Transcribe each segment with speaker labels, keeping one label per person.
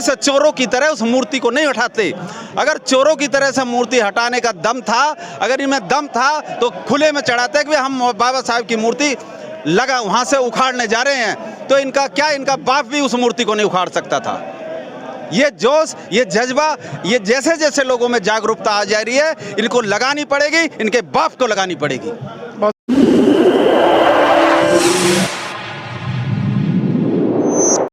Speaker 1: से चोरों की तरह उस मूर्ति को नहीं उठाते। अगर चोरों की तरह से मूर्ति हटाने का दम था, अगर इनमें दम था तो खुले में चढ़ाते कि हम बाबा साहब की मूर्ति लगा वहां से उखाड़ने जा रहे हैं, तो इनका क्या, इनका बाप भी उस मूर्ति को नहीं उखाड़ सकता था। ये जोश, ये जज्बा, ये जैसे जैसे लोगों में जागरूकता आ जा रही है, इनको लगानी पड़ेगी, इनके बाप को लगानी पड़ेगी।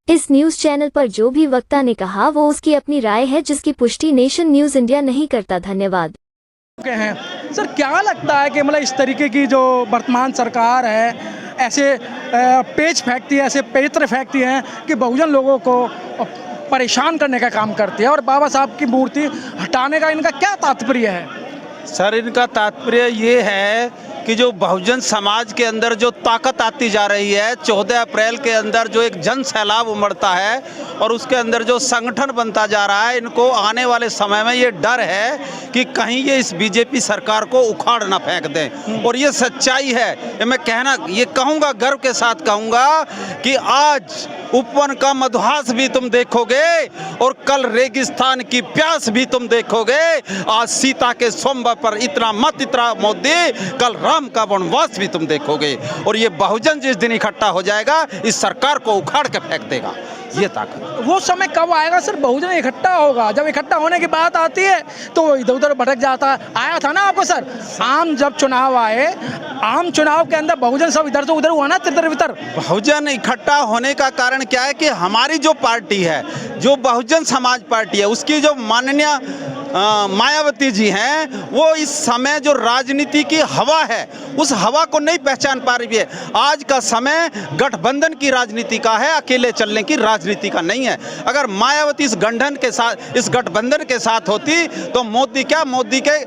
Speaker 2: इस न्यूज चैनल पर जो भी वक्ता ने कहा वो उसकी अपनी राय है, जिसकी पुष्टि नेशन न्यूज इंडिया नहीं करता। धन्यवाद।
Speaker 3: हैं सर, क्या लगता है कि मतलब इस तरीके की जो वर्तमान सरकार है ऐसे पेच फेंकती है, ऐसे पेत्र फेंकती है कि बहुजन लोगों को परेशान करने का काम करती है, और बाबा साहब की मूर्ति हटाने का इनका क्या तात्पर्य है?
Speaker 1: सर, इनका तात्पर्य ये है कि जो बहुजन समाज के अंदर जो ताकत आती जा रही है, 14 अप्रैल के अंदर जो एक जन सैलाब उमड़ता है और उसके अंदर जो संगठन बनता जा रहा है, इनको आने वाले समय में ये डर है कि कहीं ये इस बीजेपी सरकार को उखाड़ ना फेंक दें। और ये सच्चाई है, ये मैं कहूँगा, गर्व के साथ कहूँगा कि आज उपवन का मधुहास भी तुम देखोगे और कल रेगिस्तान की प्यास भी तुम देखोगे। आज सीता के स्वयंवर पर इतना मत इतना मोदी, कल राम का वनवास भी तुम देखोगे। और ये बहुजन जिस दिन इकट्ठा हो जाएगा, इस सरकार को उखाड़ के फेंक देगा। ये ताकत,
Speaker 3: वो समय कब आएगा सर? बहुजन इकट्ठा होगा, जब इकट्ठा होने की बात आती है तो इधर उधर भटक जाता है। आया था ना आपको सर, आम जब चुनाव आए, आम चुनाव के अंदर बहुजन सब इधर से उधर हुआ ना, तितर बितर।
Speaker 1: बहुजन इकट्ठा होने का कारण क्या है कि हमारी जो पार्टी है, जो बहुजन समाज पार्टी है, उसकी जो माननीय मायावती जी हैं, वो इस समय जो राजनीति की हवा है, उस हवा को नहीं पहचान पा रही है। आज का समय गठबंधन की राजनीति का है, अकेले चलने की राजनीति का नहीं है। अगर मायावती इस गठबंधन के साथ होती तो मोदी के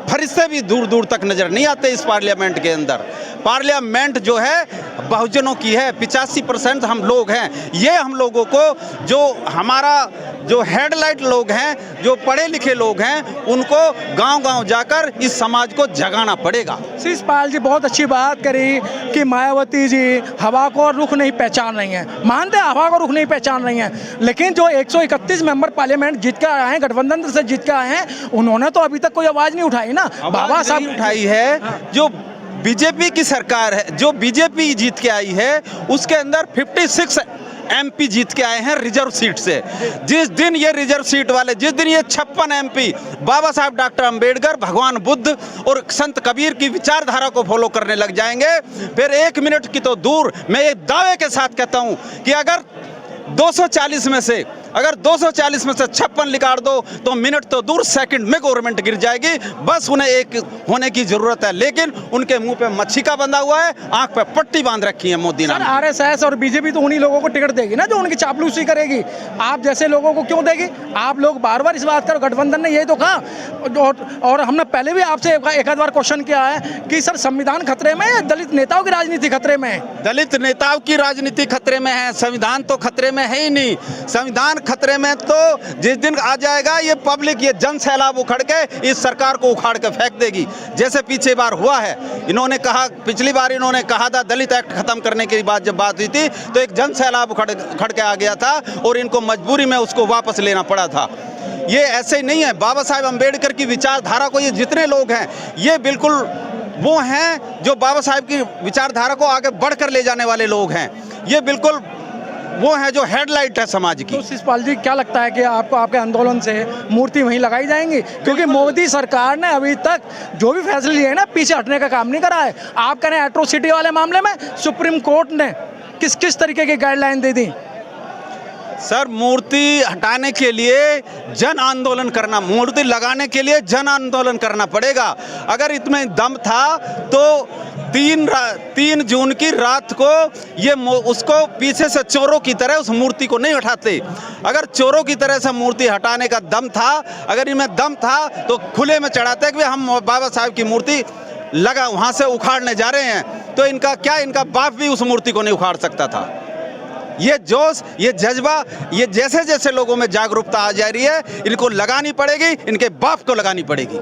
Speaker 1: फरिश्ते भी दूर दूर तक नजर नहीं आते। इस पार्लियामेंट के अंदर, पार्लियामेंट जो है बहुजनों की है, 85% हम लोग हैं। ये हम लोगों को, जो हमारा जो हेडलाइट लोग हैं, जो पढ़े लिखे लोग हैं, उनको गांव-गांव जाकर इस समाज को जगाना पड़ेगा।
Speaker 3: शिषपाल जी बहुत अच्छी बात करी कि मायावती जी हवा को रुख नहीं पहचान रही हैं। मानते हैं हवा को रुख नहीं पहचान रही हैं, लेकिन जो 131 मेंबर पार्लियामेंट जीत कर आए हैं, गठबंधन से जीत कर आए हैं, उन्होंने तो अभी तक कोई आवाज़ नहीं उठाई ना। बाबा साहब
Speaker 1: उठाई है। जो बीजेपी की सरकार है, जो बीजेपी जीत के आई है, उसके अंदर 56 MP जीत के आए हैं रिजर्व सीट से। जिस दिन ये रिजर्व सीट वाले, जिस दिन ये 56 MP बाबा साहब डॉक्टर अंबेडकर, भगवान बुद्ध और संत कबीर की विचारधारा को फॉलो करने लग जाएंगे, फिर 1 मिनट की तो दूर, मैं एक दावे के साथ कहता हूं कि अगर 240 में से 56 निकाल दो तो मिनट तो दूर, सेकंड में गवर्नमेंट गिर जाएगी। बस उन्हें एक होने की जरूरत है, लेकिन उनके मुंह पे मच्छी का बंधा हुआ है, आंख पे पट्टी बांध रखी है मोदी ने।
Speaker 3: RSS और बीजेपी तो उन्हीं लोगों को टिकट देगी ना जो उनकी चापलूसी करेगी। आप जैसे लोगों को क्यों देगी? आप लोग बार बार इस बात कर, गठबंधन ने यही तो कहा, और हमने पहले भी आपसे एक आध बार क्वेश्चन किया है कि सर संविधान खतरे में है, दलित नेताओं की राजनीति खतरे में है?
Speaker 1: दलित नेताओं की राजनीति खतरे में है, संविधान तो खतरे में है ही नहीं। संविधान खतरे में तो जिस दिन आ जाएगा ये पब्लिक, ये जन सैलाब उखड़ के इस सरकार को उखाड़ के फेंक देगी। जैसे पीछे बार हुआ है, इन्होंने कहा, पिछली बार इन्होंने कहा था दलित एक्ट खत्म करने की बात जब बात हुई थी, तो एक जन सैलाब उखड़ के आ गया था और इनको मजबूरी में उसको वापस लेना पड़ा था। ये ऐसे ही नहीं है। बाबा साहब अंबेडकर की विचारधारा को ये जितने लोग हैं, ये बिल्कुल वो हैं जो बाबा साहब की विचारधारा को आगे बढ़कर ले जाने वाले लोग हैं। ये बिल्कुल वो है जो हेडलाइट है समाज की।
Speaker 3: तो शिषपाल जी क्या लगता है कि आपको आपके आंदोलन से मूर्ति वहीं लगाई जाएंगी? क्योंकि मोदी सरकार ने अभी तक जो भी फैसले लिए हैं ना, पीछे हटने का काम नहीं करा है। आप कह रहे हैं एट्रोसिटी वाले मामले में सुप्रीम कोर्ट ने किस किस तरीके की गाइडलाइन दे दी?
Speaker 1: सर, मूर्ति हटाने के लिए जन आंदोलन करना, मूर्ति लगाने के लिए जन आंदोलन करना पड़ेगा। अगर इतने दम था तो 3 जून की रात को ये उसको पीछे से चोरों की तरह उस मूर्ति को नहीं उठाते। अगर चोरों की तरह से मूर्ति हटाने का दम था, अगर इनमें दम था तो खुले में चढ़ाते कि हम बाबा साहब की मूर्ति लगा वहां से उखाड़ने जा रहे हैं, तो इनका क्या, इनका बाप भी उस मूर्ति को नहीं उखाड़ सकता था। ये जोश, ये जज्बा, ये जैसे जैसे लोगों में जागरूकता आ जा रही है, इनको लगानी पड़ेगी, इनके बाप को लगानी पड़ेगी।